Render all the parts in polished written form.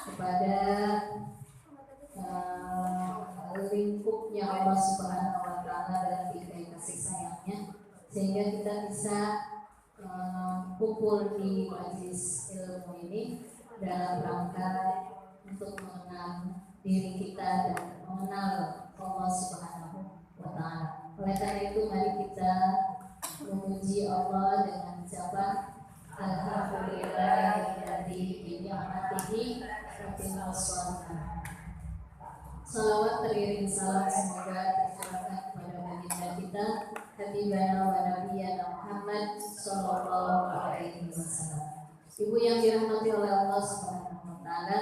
kepada lingkupnya Allah Subhanahu wa Ta'ala dalam bingkai kasih sayangnya, sehingga kita bisa kumpul di majelis ilmu ini dalam rangka untuk mengenal diri kita dan mengenal Allah Subhanahu wa Ta'ala. Oleh karena itu, mari kita memuji Allah dengan ucapan Alhamdulillahilladzi bi ni'matihi tatimmu shalihat. Salawat teriring salam semoga tercurahkan kepada baginda kita Habibana wa Nabiyana Muhammad sallallahu alaihi wasallam. Ibu yang dirahmati oleh Allah Subhanahu wa Ta'ala,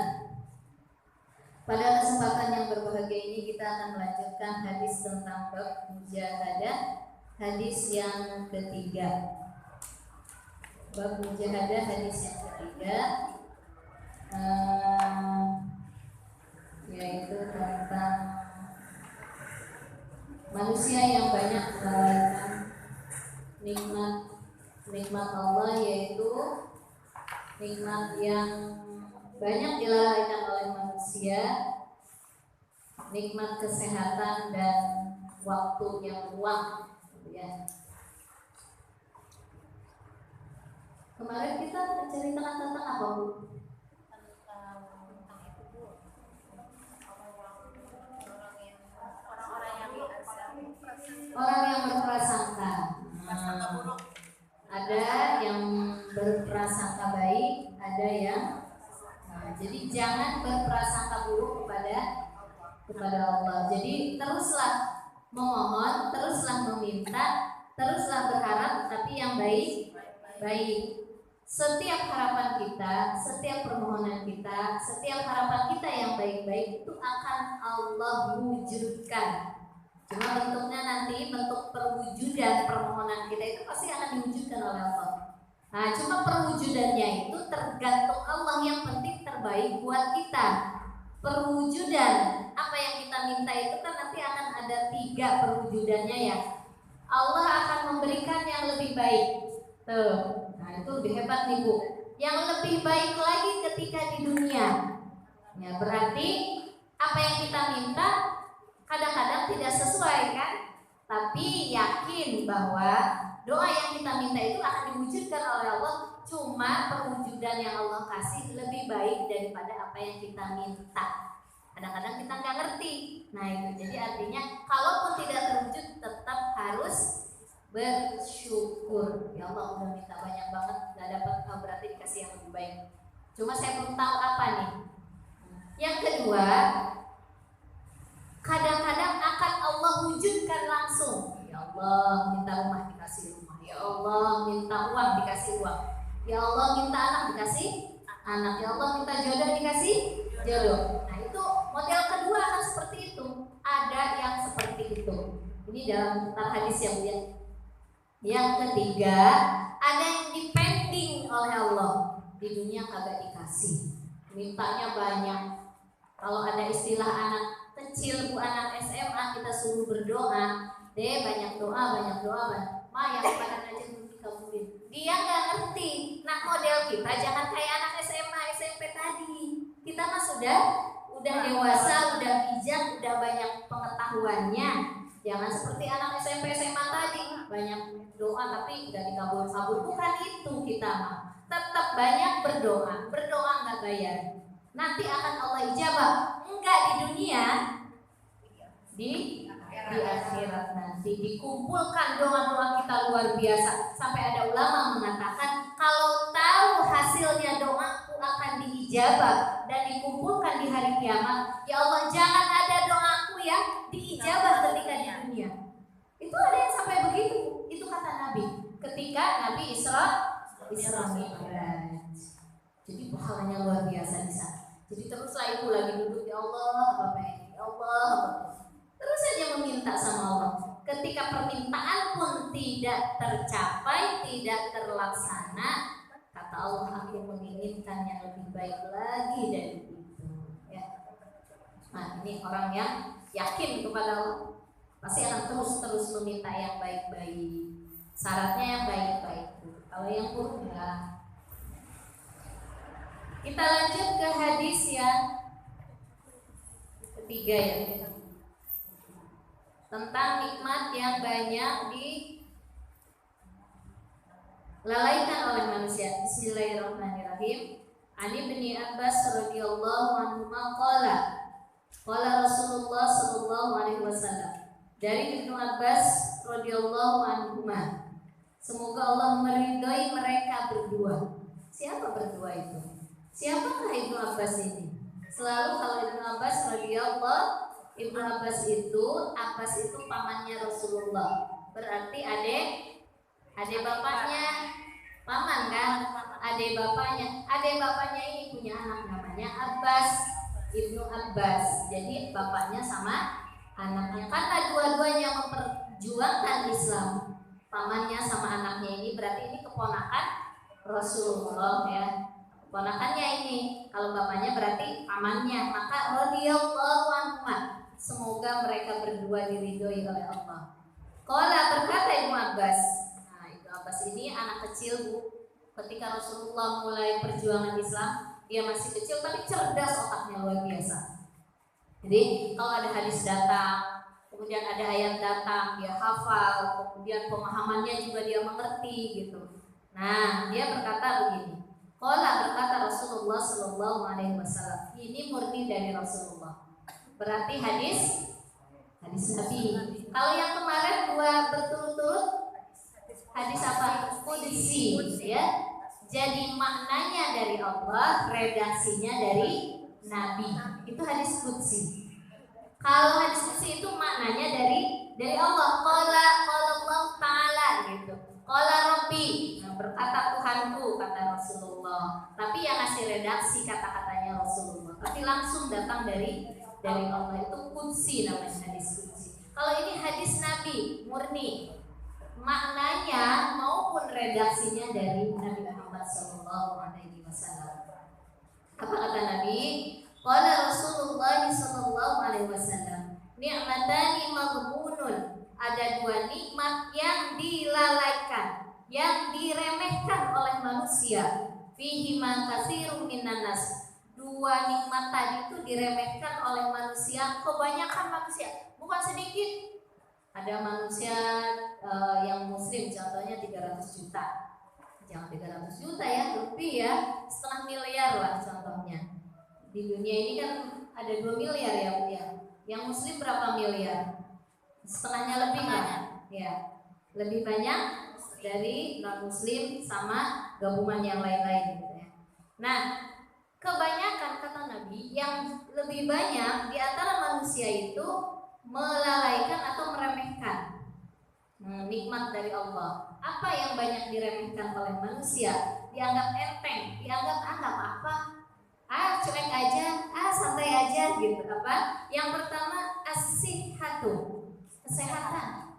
pada kesempatan yang berbahagia ini kita akan melanjutkan hadis tentang bab mujahadah, hadis yang ketiga. Bab mujahadah hadis yang ketiga, yaitu tentang manusia yang banyak melalaikan nikmat Allah, yaitu nikmat yang banyak dilalaikan oleh manusia, nikmat kesehatan dan waktu yang luang, ya. Kemarin kita menceritakan tentang apa, Bu? Orang yang berprasangka. Ada yang berprasangka baik, ada yang jadi jangan berprasangka buruk kepada Allah. Jadi teruslah memohon, teruslah meminta, teruslah berharap, tapi yang baik. Setiap harapan kita, setiap permohonan kita, setiap harapan kita yang baik-baik itu akan Allah wujudkan. Cuma bentuknya nanti, bentuk perwujudan permohonan kita itu pasti akan diwujudkan oleh Allah. Nah, cuma perwujudannya itu tergantung Allah. Yang penting terbaik buat kita. Perwujudan apa yang kita minta itu kan nanti akan ada 3 perwujudannya, ya. Allah akan memberikan yang lebih baik. Tuh. Nah, itu lebih hebat nih, Bu. Yang lebih baik lagi ketika di dunia. Ya, berarti apa yang kita minta kadang-kadang tidak sesuai, kan? Tapi yakin bahwa doa yang kita minta itu akan diwujudkan oleh Allah. Cuma perwujudan yang Allah kasih lebih baik daripada apa yang kita minta. Kadang-kadang kita nggak ngerti. Nah, itu jadi artinya kalaupun tidak terwujud tetap harus bersyukur. Ya Allah, udah minta banyak banget nggak dapat, berarti dikasih yang lebih baik. Cuma saya belum tahu apa nih. Yang kedua, kadang-kadang akan Allah wujudkan langsung. Ya Allah, minta rumah dikasih rumah. Ya Allah, minta uang dikasih uang. Ya Allah, minta anak dikasih anak. Ya Allah, minta jodoh dikasih jodoh. Nah, itu model kedua akan seperti itu. Ada yang seperti itu. Ini dalam hadis yang mulia. Yang ketiga, ada yang dipending oleh Allah. Di dunia kagak dikasih, mintanya banyak. Kalau ada istilah anak kecil, Bu, anak SMA, kita suruh berdoa, banyak doa. Ma yang pada aja belum dikabulin. Dia nggak ngerti. Nah, model kita jangan kayak anak SMA, SMP tadi. Kita mah sudah dewasa, udah bijak, udah banyak pengetahuannya. Jangan seperti anak SMP, SMA tadi, banyak doa tapi nggak dikabul-kabul. Bukan itu kita mah. Tetap banyak berdoa nggak bayar. Nanti akan Allah ijabah. Enggak di dunia, di akhirat nanti dikumpulkan doa-doa kita luar biasa. Sampai ada ulama mengatakan kalau tahu hasilnya doaku akan diijabah dan dikumpulkan di hari kiamat, ya Allah jangan ada doaku ya diijabah ketika di dunia. Itu ada yang sampai begitu. Itu kata Nabi ketika Nabi Isra Mi'raj. Jadi pahalanya luar biasa di sana. Jadi teruslah ibu lagi duduk, ya Allah apa ini, ya Allah apa. Terus saja meminta sama Allah. Ketika permintaan pun tidak tercapai, tidak terlaksana, kata Allah, aku menginginkan yang lebih baik lagi dari itu. Ya. Nah, ini orang yang yakin kepada Allah pasti akan terus meminta yang baik-baik. Syaratnya yang baik-baik. Kalau yang buruk enggak. Kita lanjut ke hadis yang ketiga ya, tentang nikmat yang banyak dilalaikan oleh manusia. Bismillahirrahmanirrahim. Ani bin Abbas radhiyallahu anhu qala Rasulullah sallallahu alaihi wasallam. Dari Ibnu Abbas radhiyallahu anhu, semoga Allah meridhai mereka berdua. Siapa berdua itu? Siapakah Ibnu Abbas ini? Selalu kalau Ibnu Abbas radhiyallahu, Ibnu Abbas itu pamannya Rasulullah. Berarti adik bapaknya, paman kan? Adik bapaknya ini punya anak namanya Abbas, Ibnu Abbas. Jadi bapaknya sama anaknya. Karena dua-duanya memperjuangkan Islam, pamannya sama anaknya ini berarti ini keponakan Rasulullah ya. Keponakannya ini, kalau bapaknya berarti pamannya. Maka radhiyallahu anhuma, semoga mereka berdua diridhoi oleh Allah. Qala, berkata Ibnu Abbas. Nah, Ibnu Abbas ini anak kecil, Bu. Ketika Rasulullah mulai perjuangan Islam, dia masih kecil tapi cerdas, otaknya luar biasa. Jadi kalau ada hadis datang, kemudian ada ayat datang, dia hafal, kemudian pemahamannya juga dia mengerti gitu. Nah, dia berkata begini. Berkata Rasulullah sallallahu alaihi wasallam. Ini murni dari Rasulullah. Berarti hadis Nabi. Kalau yang kemarin dua berturut-turut hadis apa? Qudsi ya. Jadi maknanya dari Allah, redaksinya dari Nabi. Itu hadis qudsi. Kalau hadis qudsi itu maknanya dari Allah. Qala Allah Ta'ala gitu. Qala Rabbi, berkata Tuhanku, kata Rasulullah. Tapi yang ngasih redaksi kata-katanya Rasulullah. Tapi langsung datang dari Allah. Itu qudsi namanya, hadis qudsi. Kalau ini hadis Nabi murni, maknanya maupun redaksinya dari Nabi Muhammad SAW. Apa kata Nabi? Qala Rasulullah SAW, ni'matani maghbunun. Ada dua nikmat yang dilalaikan, yang diremehkan oleh manusia. Fihi ma katsirun minan nas. Dua nikmat tadi itu diremehkan oleh manusia, kebanyakan manusia, bukan sedikit. Ada manusia yang muslim contohnya 300 juta. Jangan 300 juta ya, lebih ya, 1,5 miliar lah contohnya. Di dunia ini kan ada 2 miliar ya Bu ya. Yang muslim berapa miliar? Setengahnya lebih kan? Ya. Lebih banyak dari non muslim sama gabungan yang lain-lain gitu ya. Nah, kebanyakan kata Nabi yang lebih banyak di antara manusia itu melalaikan atau meremehkan nikmat dari Allah. Apa yang banyak diremehkan oleh manusia? Dianggap enteng, dianggap apa? Cuek aja, santai aja gitu. Apa? Yang pertama as-sihhatu, kesehatan.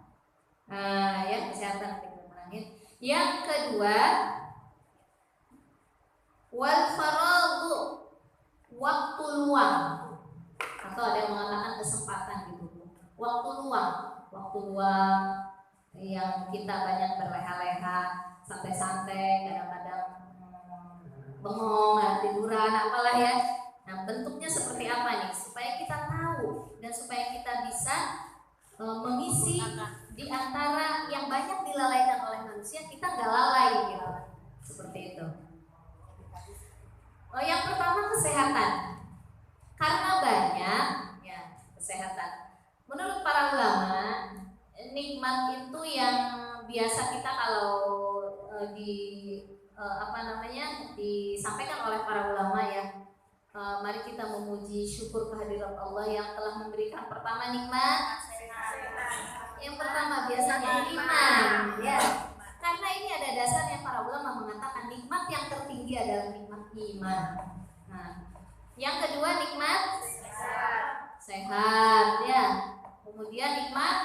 Ya kesehatan. Yang kedua wal faraghu, waktu luang. Atau ada yang mengatakan kesempatan gitu. Waktu luang yang kita banyak berleha-leha, santai-santai, kadang-kadang bengong, tiduran, apalah ya. Nah, bentuknya seperti apa nih? Supaya kita tahu dan supaya kita bisa mengisi di antara yang banyak dilalaikan oleh manusia, kita nggak lalai gitu. Seperti itu. Yang pertama kesehatan. Karena banyak ya kesehatan. Menurut para ulama, nikmat itu yang biasa kita kalau disampaikan oleh para ulama ya. Mari kita memuji syukur kehadirat Allah yang telah memberikan pertama nikmat. Yang pertama biasanya iman ya. Karena ini ada dasarnya, para ulama mengatakan nikmat yang tertinggi adalah nikmat iman. Nah, yang kedua nikmat sehat ya. Kemudian nikmat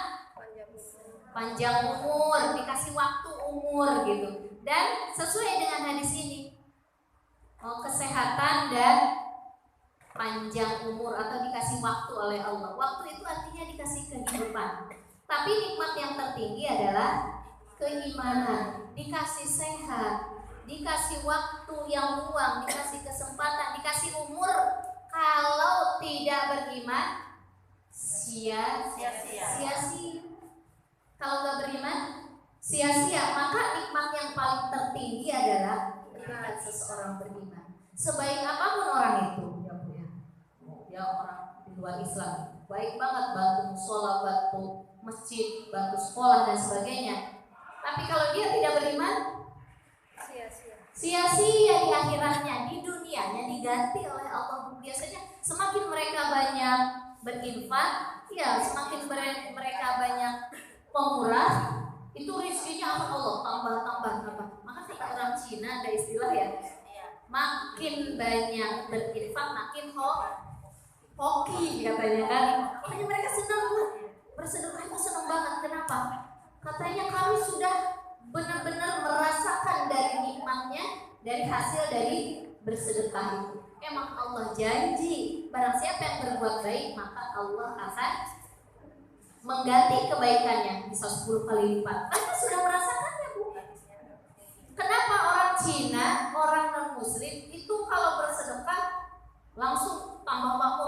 panjang umur, dikasih waktu umur gitu. Dan sesuai dengan hadis ini, kesehatan dan panjang umur atau dikasih waktu oleh Allah. Waktu itu artinya dikasih kehidupan. Tapi nikmat yang tertinggi adalah keimanan, dikasih sehat, dikasih waktu yang luang, dikasih kesempatan sia-sia. Kalau nggak beriman, sia-sia. Maka nikmat yang paling tertinggi adalah ketika seseorang beriman. Sebaik apapun orang itu, ya Bu ya. Ya orang di luar Islam, baik banget bantu musola, bantu masjid, bantu sekolah dan sebagainya. Tapi kalau dia tidak beriman, sia-sia di akhiratnya, di dunianya diganti oleh Allah. Biasanya semakin mereka banyak berinfak, ya semakin mereka banyak pemurah, itu rezekinya Allah tambah. Maka kata orang Cina ada istilah ya, makin banyak berinfak makin hoki katanya kan. Makanya mereka senang tuh bersedekah itu senang banget. Kenapa? Katanya kami sudah benar-benar merasakan dari nikmatnya, dari hasil dari bersedekah itu. Emang Allah janji barang siapa yang berbuat baik maka Allah akan mengganti kebaikannya bisa 10 kali lipat. Mereka sudah merasakannya Bu. Kenapa orang Cina, orang non muslim itu kalau bersedekah langsung tambah makmur?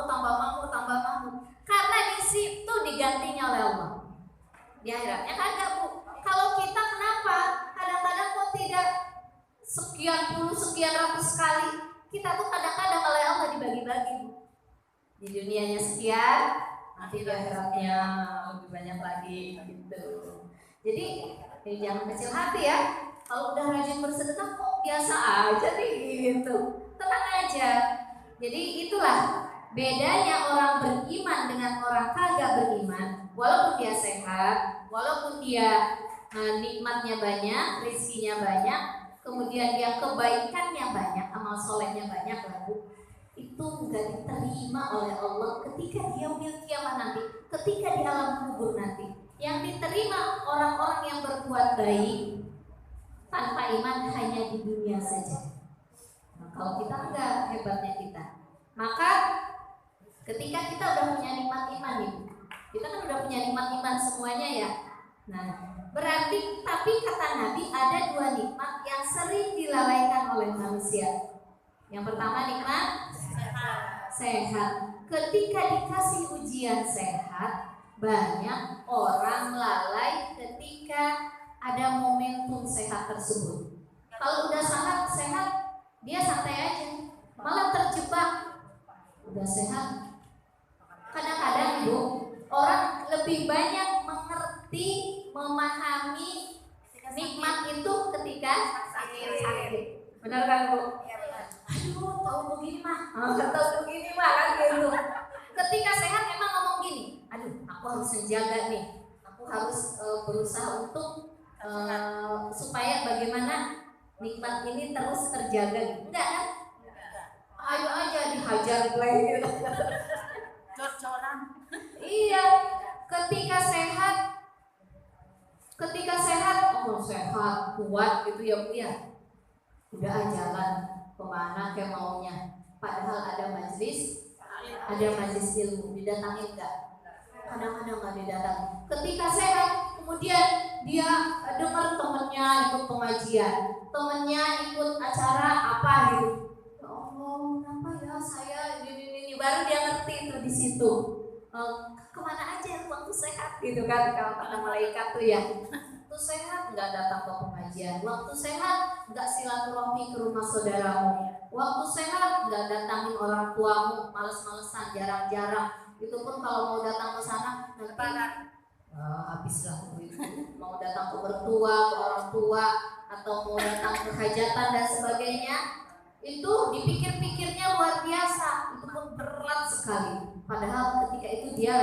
Karena di situ digantinya oleh Allah. Di akhiratnya kagak Bu. Kalau kita kenapa kadang-kadang kok tidak sekian puluh, sekian ratus kali, kita tuh kadang-kadang oleh Allah dibagi-bagi. Di dunianya sekian, nanti di akhiratnya lebih banyak lagi gitu. Jadi jangan kecil hati ya. Kalau udah rajin bersedekah kok biasa aja nih gitu. Tenang aja. Jadi itulah bedanya orang beriman dengan orang kagak beriman. Walaupun dia sehat, walaupun dia nikmatnya banyak, rezekinya banyak, kemudian dia kebaikannya banyak, amal solehnya banyak, lalu itu nggak diterima oleh Allah ketika dia yaumil kiamah nanti, ketika di alam kubur nanti. Yang diterima orang-orang yang berbuat baik tanpa iman hanya di dunia saja. Nah, kalau kita enggak, hebatnya kita. Maka ketika kita udah punya nikmat iman nih, kita kan udah punya nikmat iman semuanya ya. Nah, berarti tapi kata Nabi ada 2 nikmat yang sering dilalaikan oleh manusia. Yang pertama nikmat sehat. Ketika dikasih ujian sehat, banyak orang lalai ketika ada momentum sehat tersebut. Kalau udah sangat sehat, dia santai aja, malah terjebak. Udah sehat, kadang-kadang Bu, orang lebih banyak mengerti, memahami nikmat itu ketika sakit. Benar kan Bu? Aduh, tahu begini mah kan gitu. Ketika sehat emang ngomong gini, aduh, aku harus menjaga nih, aku harus berusaha untuk supaya bagaimana nikmat ini terus terjaga. Enggak kan? Ayo aja dihajar lagi. Cor-coran. Iya, ketika sehat, oh sehat, kuat gitu ya Bu ya. Udah jalan kemana kayak maunya. Padahal ada majelis ilmu, didatangin enggak? Kadang-kadang nggak didatangi. Ketika sehat, kemudian dia dengar temennya ikut pengajian, temennya ikut acara apa gitu. Ya Allah, kenapa ya saya ini baru dia ngerti itu di situ. Kemana aja waktu sehat gitu kan, kalau kata malaikat tuh ya. Waktu sehat nggak datang ke pengajian, waktu sehat nggak silaturahmi ke rumah saudaramu, waktu sehat nggak datangin orang tuamu, males-malesan, jarang-jarang. Itu pun kalau mau datang ke sana nanti habislah itu. Mau datang ke mertua, ke orang tua, atau mau datang ke hajatan dan sebagainya, itu dipikir-pikirnya luar biasa. Itu pun berat sekali. Padahal ketika itu dia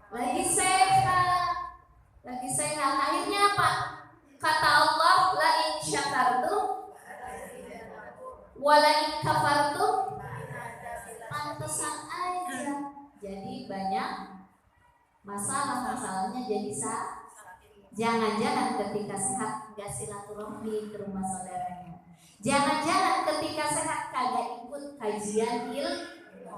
lagi sehat. Akhirnya apa? Kata Allah, la in syakartum wa la in kafartum, pantesan aja. Jadi banyak masalahnya jadi jangan-jangan ketika sehat gak silaturahmi ke rumah saudaranya. Jangan-jangan ketika sehat kagak ikut kajian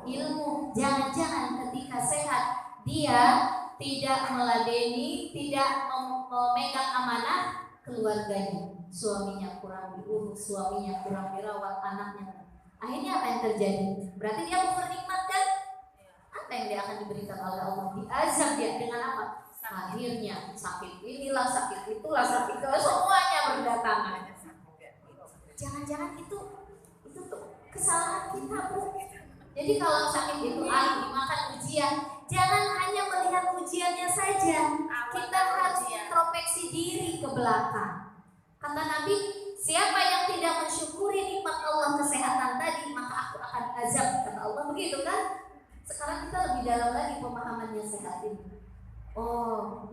ilmu. Jangan-jangan ketika sehat dia tidak meladeni, tidak memegang amanah keluarganya. Suaminya kurang diurus, suaminya kurang dirawat, anaknya. Akhirnya apa yang terjadi? Berarti dia kufur nikmat kan? apa yang dia akan diberikan oleh Allah? Diazab dia dengan apa? Akhirnya sakit inilah, sakit itulah, sakit itulah, semuanya berdatangan. Jangan-jangan itu tuh kesalahan kita, Bu. Jadi kalau sakit itu dimakan ujian, jangan hanya melihat ujiannya saja. Kita harus introspeksi diri ke belakang. Kata Nabi, siapa yang tidak mensyukuri nikmat Allah kesehatan tadi, maka aku akan azab. Kata Allah begitu kan? Sekarang kita lebih dalam lagi pemahamannya sehat ini. Oh,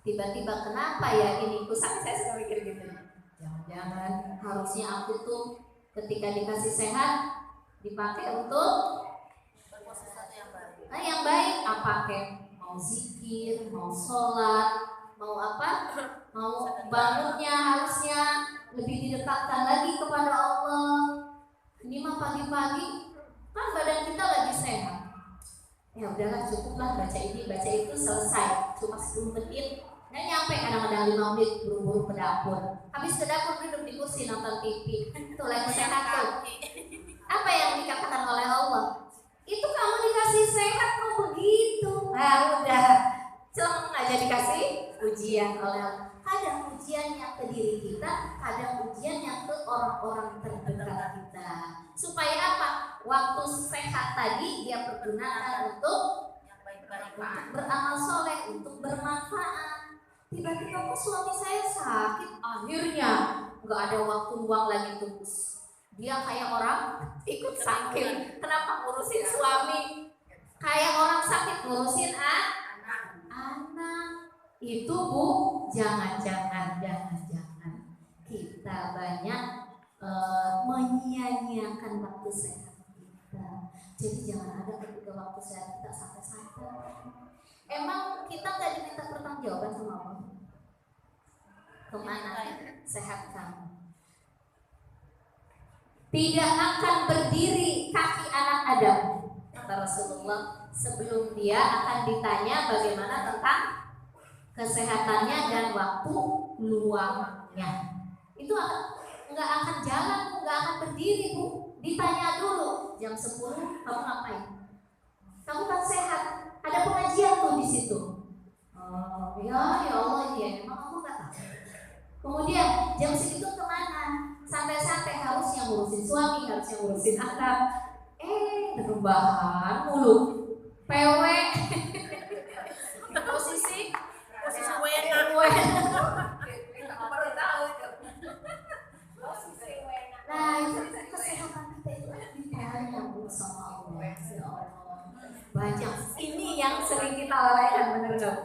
tiba-tiba kenapa ya ini? Saya suka mikir gitu. Jangan-jangan harusnya aku tuh ketika dikasih sehat dipakai untuk yang baik. Apa kayak mau zikir, mau sholat, mau apa? Mau bangunnya harusnya lebih didekatkan lagi kepada Allah. Ini mah pagi-pagi kan badan kita lagi sehat. Ya udahlah, cukuplah baca ini, baca itu, selesai. Cuma 10 menit, nggak nyampe, kadang-kadang 5 menit buru-buru ke dapur. Habis ke dapur duduk di kursi nonton TV. Tuh lagi sehat tuh. Apa yang dikatakan oleh Allah? Itu kamu dikasih sehat kok begitu. Nah udah, celeng aja dikasih ujian oleh Allah. Kadang ujian yang ke diri kita, kadang ujian yang ke orang-orang terdekat kita. Supaya apa? Waktu sehat tadi dia pergunakan untuk beramal soleh, untuk bermanfaat. Tiba-tiba kok suami saya sakit, akhirnya nggak ada waktu luang lagi untuk dia kayak orang ikut sakit. Kenapa ngurusin suami? Kayak orang sakit ngurusin anak. Itu Bu, jangan kita banyak menyia-nyiakan waktu sehat kita. Jadi jangan ada ketika waktu sehat kita santai-santai. Emang kita nggak diminta pertanggungjawaban sama Allah? Kemana sehat kamu? Tidak akan berdiri kaki anak Adam, kata Rasulullah, sebelum dia akan ditanya bagaimana tentang kesehatannya dan waktu luangnya. Itu nggak akan jalan, nggak akan berdiri Bu. Ditanya dulu jam 10 kamu ngapain? Kamu kan sehat, ada pengajian tuh di situ. Oh ya Allah iya, emang kamu nggak tahu. Kemudian jam segitu kemana? Santai-santai, harusnya ngurusin suami, harusnya ngurusin anak. Rebahan mulu, PW. posisi nah itu kesehatan kita itu ditanya sama Allah. Ya Allah, banyak ini yang sering kita lalaikan, bener gak?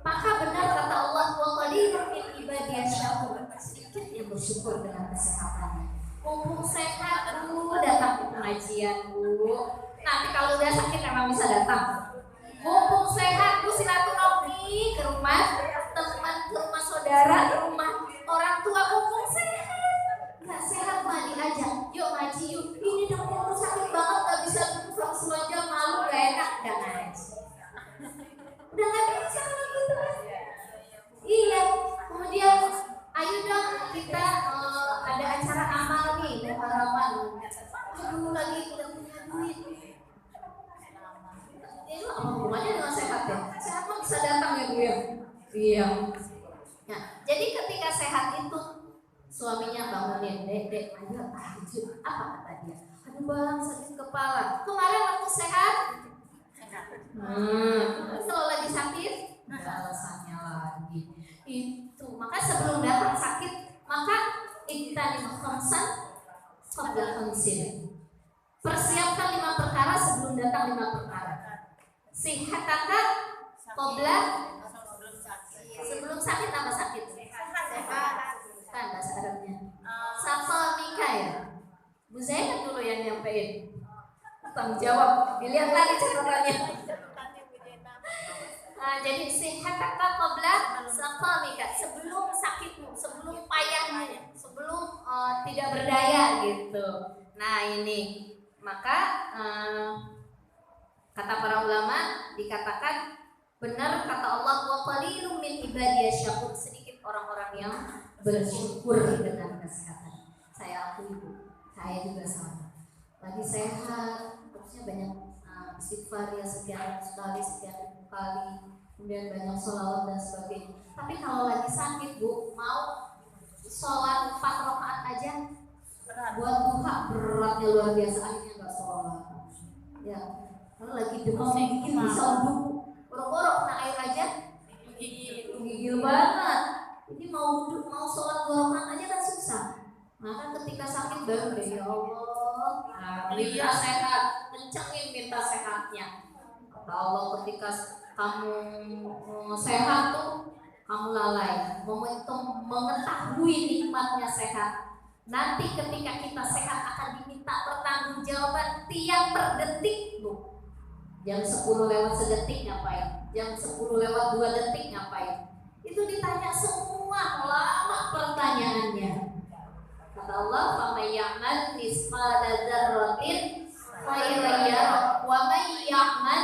Maka benar kata Allah, wa qalilun min ibadiyas syakur, sedikit yang bersyukur dengan kesehatannya. Mumpung sehat Bu, datang ke pengajian Bu. Nanti kalau udah sakit memang bisa datang. Mumpung sehat Bu, silaturahmi ke rumah teman, ke rumah saudara, ke rumah orang tua. Mumpung sehat, nggak sehat mah diajak, yuk ngaji yuk. Ini dong aku sakit banget, nggak bisa duduk selonjang, malu, gak enak, udah ngaji. Udah nggak bisa kalau gitu. Iya, kemudian ayo dong kita ada acara amal nih, harapan. Aduh lagi udah punya duit. Itu apa hubungannya dengan sehat ya? Sehat mah bisa datang ya Bu ya? Iya. Nah, jadi ketika sehat itu suaminya bangunin, dek, ayo tahajud. Apa kata dia? Aduh bang, sakit kepala. Kemarin waktu sehat. Kalau lagi sakit, ada alasannya lagi. Itu, maka sebelum datang sakit, maka iktanim khamsan qabla khamsin. Persiapkan 5 perkara sebelum datang 5 perkara. Sihataka qabla, sebelum sakit apa sakit? Sehat. Kan bahasa Arabnya. Saqamika ya. Bu Zainab dulu yang nyampein. Tanggung jawab. Dilihat lagi catatannya. Nah, jadi sihataka qabla saqamika, sebelum sakitmu, sebelum payahmu, sebelum tidak berdaya gitu. Nah ini maka kata para ulama dikatakan benar kata Allah, wa qalilum min ibadiyas syakur, sedikit orang-orang yang bersyukur dengan kesehatan. Saya akui Bu, saya juga sama. Lagi sehat, terusnya banyak istighfar ya sekian kali, sekian kali, kemudian banyak sholawat dan sebagainya. Tapi kalau lagi sakit Bu, mau sholat 4 rakaat aja buat duha beratnya luar biasa, akhirnya nggak sholat. Ya, kalau lagi demam dikit bisa wudhu, boro-boro kena air aja, gigil banget. Ini mau wudhu, mau sholat 2 rakaat aja kan susah. Maka ketika sakit baru deh, ya Allah, minta sehat, kencengin minta sehatnya. Kata Allah, ketika kamu sehat tuh kamu lalai, mengetahui nikmatnya sehat. Nanti ketika kita sehat akan diminta pertanggungjawaban tiap per detik, Bu. Jam 10 lewat sedetik ngapain? Jam 10 lewat 2 detik ngapain? Itu ditanya semua, lama pertanyaannya. Kata Allah, "Faman ya'mal misqala dzarratin khairan yarah, wa may ya'mal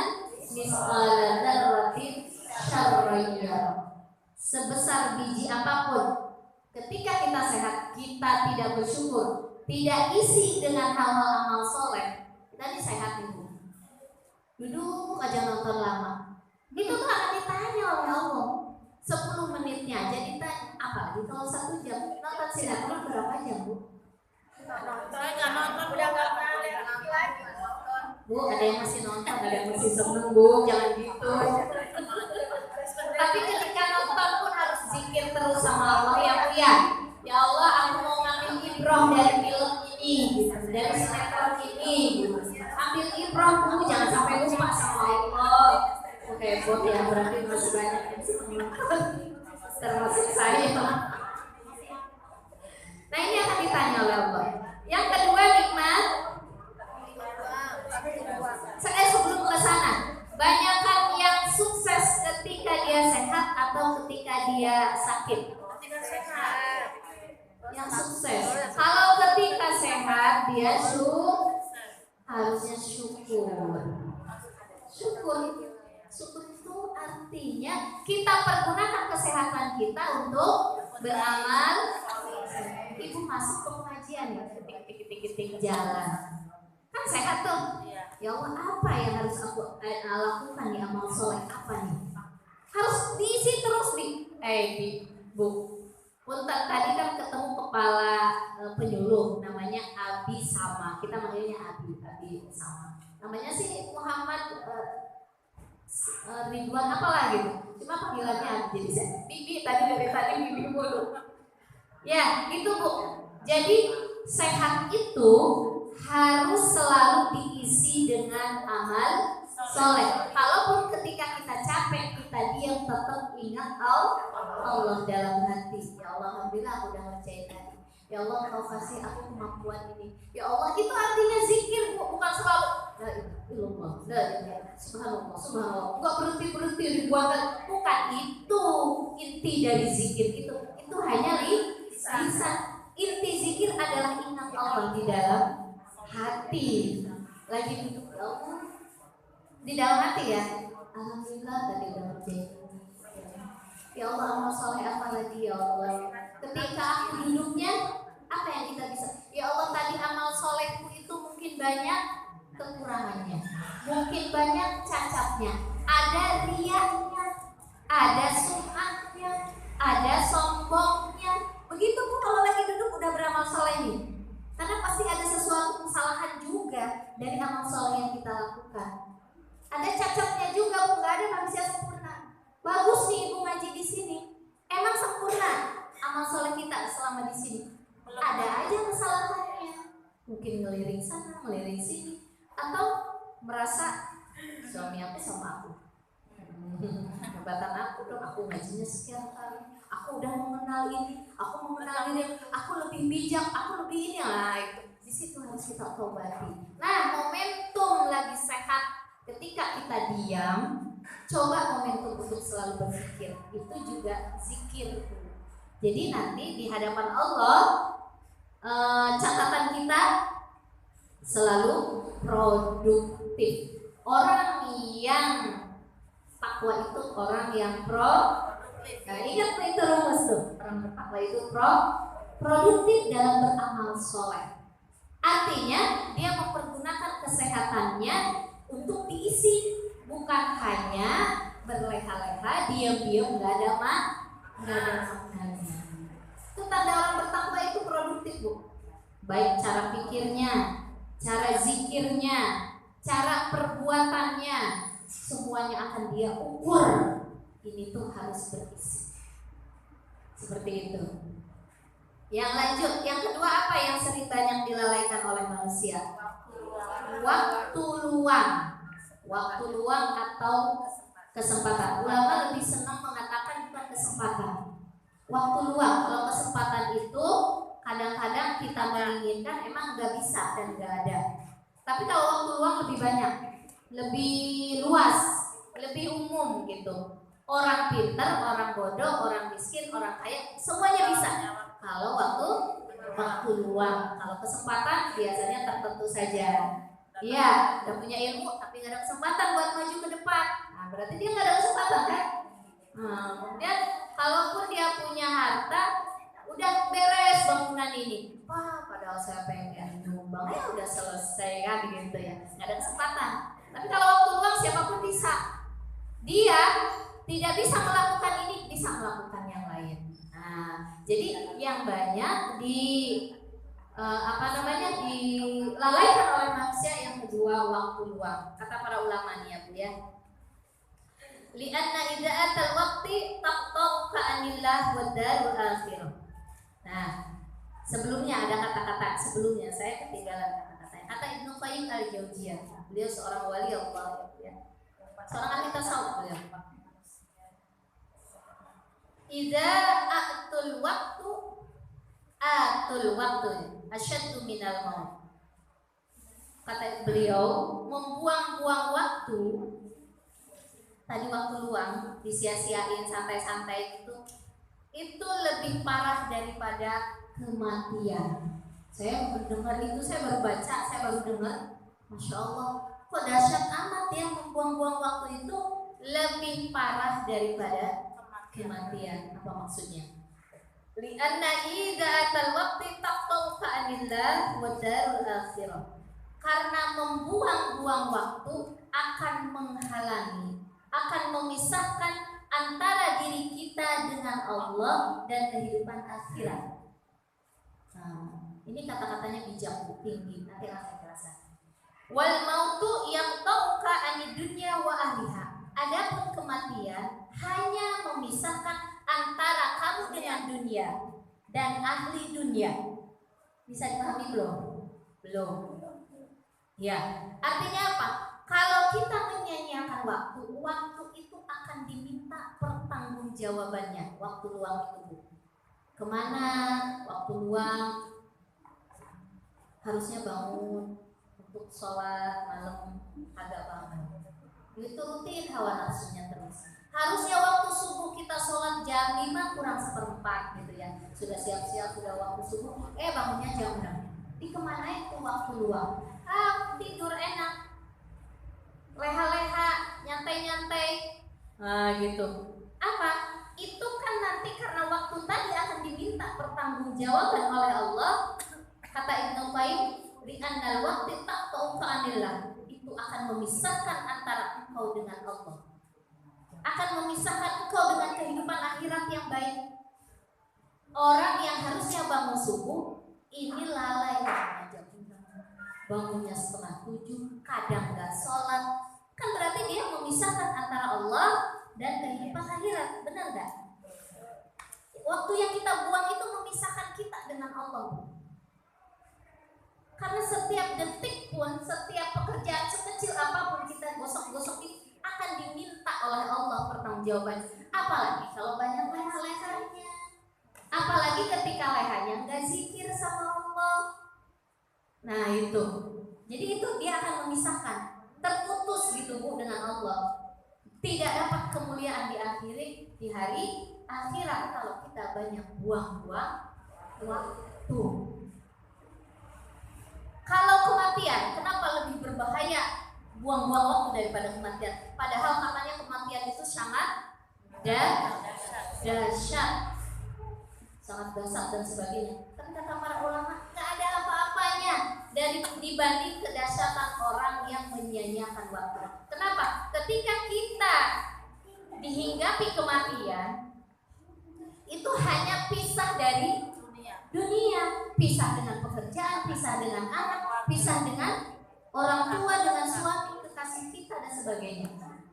misqala dzarratin syarran yarah." Sebesar biji apapun, ketika kita sehat, kita tidak bersyukur, tidak isi dengan hal-hal amal soleh, kita disehat itu. Duduk aja nonton lama, itu tuh akan ditanya oleh Allah 10 menitnya, jadi tanya apalagi kalau 1 jam. Nonton sinetron berapa jam Bu? Nonton udah gak pernah lagi nonton. Bu, ada yang masih nonton, ada yang masih seneng Bu, jangan gitu. Tapi ketika nonton pun harus zikir terus sama Allah ya Bu ya. Ya Allah, aku mau ngambil ibrah dari film ini, dari sinetron ini. Ambil ibrah Bu, jangan sampai lupa sama Allah. Oke, Bu ya, berarti masih banyak yang seneng, termasuk saya. Nah, ini akan ditanya oleh Allah. Yang kedua nikmat. Sebelum ke sana, banyakkan yang sukses ketika dia sehat atau ketika dia sakit? Yang sukses. Kalau ketika sehat dia harusnya syukur. Syukur itu artinya kita pergunakan kesehatan kita untuk beramal. Ibu masuk ke pengajian ya, ketik jalan, kan sehat tuh. Ya Allah, apa yang harus aku lakukan di amal soleh, apa nih? Harus diisi terus Bu. Punten tadi kan ketemu kepala penyuluh, namanya Abi Sama. Kita manggilnya Abi Sama. Namanya sih Muhammad Ridwan apalah gitu. Cuma panggilannya Abi. Jadi saya Bibi dari tadi Bibi mulu. Ya, itu Bu. Jadi sehat itu harus selalu diisi dengan amal soleh. Kalaupun ketika kita capek, kita diam, tetap ingat Allah dalam hati. Ya Allah, alhamdulillah aku udah ngerjain tadi. Ya Allah, kau kasih aku kemampuan ini. Ya Allah, itu artinya zikir, bukan selalu la ilallah, la ilaha subhanallah. Enggak berhenti dibuangkan. Bukan itu inti dari zikir itu. Itu hanya lisan. Inti zikir adalah ingat Allah di dalam hati. Lagi duduk, ya Allah, di dalam hati ya. Alhamdulillah tadi udah ngerjain. Ya Allah, amal soleh apa lagi ya Allah? Ketika aku duduknya, apa yang kita bisa? Ya Allah, tadi amal solehku itu mungkin banyak kekurangannya, mungkin banyak cacatnya, ada riaknya, ada sum'ahnya, ada sombongnya. Begitu pun kalau lagi duduk udah beramal soleh nih. Karena pasti ada sesuatu kesalahan juga dari amal soleh yang kita lakukan. Ada cacatnya juga, Bu, nggak ada manusia sempurna. Bagus nih Ibu ngaji di sini, emang sempurna amal soleh kita selama di sini. Ada aja kesalahannya, mungkin ngelirik sana, ngelirik sini, atau merasa suami aku sama aku, jabatan aku dong, aku ngajinya sekian kali, aku udah mengenal ini, aku mengenal ini, aku lebih bijak, aku lebih ini lah. Itu di situ harus kita obati. Nah, momentum lagi sehat ketika kita diam, coba momentum untuk selalu berpikir, itu juga zikir. Jadi nanti di hadapan Allah catatan kita selalu produktif. Orang yang takwa itu orang yang nah, ingat itu rumus tuh, orang bertakwa itu produktif dalam beramal soleh. Artinya dia mempergunakan kesehatannya untuk diisi, bukan hanya berleha-leha, diam-diam nggak ada maknanya. Itu tanda orang bertakwa itu produktif, Bu. Baik cara pikirnya, cara zikirnya, cara perbuatannya, semuanya akan dia ukur. Ini tuh harus berisi. Seperti itu. Yang lanjut, yang kedua apa yang sering banyak dilalaikan oleh manusia? Waktu luang. Waktu luang atau kesempatan. Ulama lebih senang mengatakan bukan kesempatan, waktu luang. Kalau kesempatan itu kadang-kadang kita menginginkan, emang nggak bisa dan nggak ada. Tapi kalau waktu luang lebih banyak, lebih luas, lebih umum gitu. Orang pintar, orang bodoh, orang miskin, orang kaya, semuanya bisa. Kalau waktu luang, kalau kesempatan biasanya tertentu saja. Iya, udah punya ilmu tapi nggak ada kesempatan buat maju ke depan. Nah, berarti dia nggak ada kesempatan kan? Kemudian kalaupun dia punya harta, udah beres bangunan ini. Wah, padahal saya pengen nyumbang, ya udah selesai kan gitu ya. Nggak ada kesempatan. Tapi kalau waktu luang siapapun bisa. Dia tidak bisa melakukan ini, bisa melakukan yang lain. Nah, jadi yang banyak dilalaikan oleh manusia yang kedua, waktu luang. Kata para ulama nih ya, Bu ya. Li'anna ida'atal waqti taqta'u ka'anillah wa darul akhirah. Nah, sebelumnya ada kata-kata sebelumnya, saya ketinggalan kata-katanya. Kata Ibnu Qayyim al-Jauziyah. Beliau seorang wali Allah ya. Seorang ahli tasawuf beliau. Idza atul waktu asyaddu minal maut. Kata beliau, membuang-buang waktu, tadi waktu luang disia-siain santai-santai itu lebih parah daripada kematian. Saya mendengar itu, saya baru baca, saya baru dengar, Masya Allah, kok dahsyat amat ya, membuang-buang waktu itu lebih parah daripada kematian. Apa maksudnya? Li'anna ida'atal waqti taqta'u ka'anillah wa darul akhirah. Karena membuang-buang waktu akan menghalangi, akan memisahkan antara diri kita dengan Allah dan kehidupan akhirat. Nah, ini kata-katanya bijak, tinggi, nanti saya jelaskan. Wal mautu yaqta'u ka'anid dunya wa ahliha. Adapun kematian hanya memisahkan antara kamu dengan dunia dan ahli dunia. Bisa dipahami belum? Belum. Ya, artinya apa? Kalau kita menyia-nyiakan waktu itu akan diminta pertanggungjawabannya. Waktu luang itu, Bu. Kemana waktu luang? Harusnya bangun untuk sholat malam, agak bangun. Diturutin hawa nafsunya terus. Harusnya waktu subuh kita sholat jam 5 kurang seperempat gitu ya. Sudah siap-siap, sudah waktu subuh, bangunnya jam 6. Dikemanain tuh waktu luang? Tidur enak, leha-leha, nyantai-nyantai. Nah gitu. Apa? Itu kan nanti karena waktu tadi akan diminta pertanggungjawaban oleh Allah. Kata Ibnu Qayyim, li'annal waqti taqta'u ka'anillah. Itu akan memisahkan antara engkau dengan Allah, akan memisahkan engkau dengan kehidupan akhirat yang baik. Orang yang harusnya bangun subuh ini lalai aja, bangunnya 6:30, kadang nggak sholat, kan berarti dia memisahkan antara Allah dan kehidupan akhirat, benar nggak? Waktu yang kita buang itu memisahkan kita dengan Allah. Karena setiap detik pun, setiap pekerjaan sekecil apapun kita gosok-gosok itu akan diminta oleh Allah pertanggungjawaban. Apalagi kalau banyak leha-lehanya, apalagi ketika lehanya nggak zikir sama Allah. Nah itu, jadi itu dia akan memisahkan, terputus gitu, Bu, dengan Allah. Tidak dapat kemuliaan di hari akhirat kalau kita banyak buang-buang waktu. Kalau kematian, kenapa lebih berbahaya buang-buang waktu daripada kematian? Padahal katanya kematian itu sangat dahsyat, sangat dasar dan sebagainya. Tapi kata para ulama, nggak ada apa-apanya dari dibanding kedahsyatan orang yang menyia-nyiakan waktu. Kenapa? Ketika kita dihinggapi kematian, itu hanya pisah dari dunia, pisah dengan pekerjaan, pisah dengan anak, pisah dengan orang tua, dengan suami, kekasih kita dan sebagainya,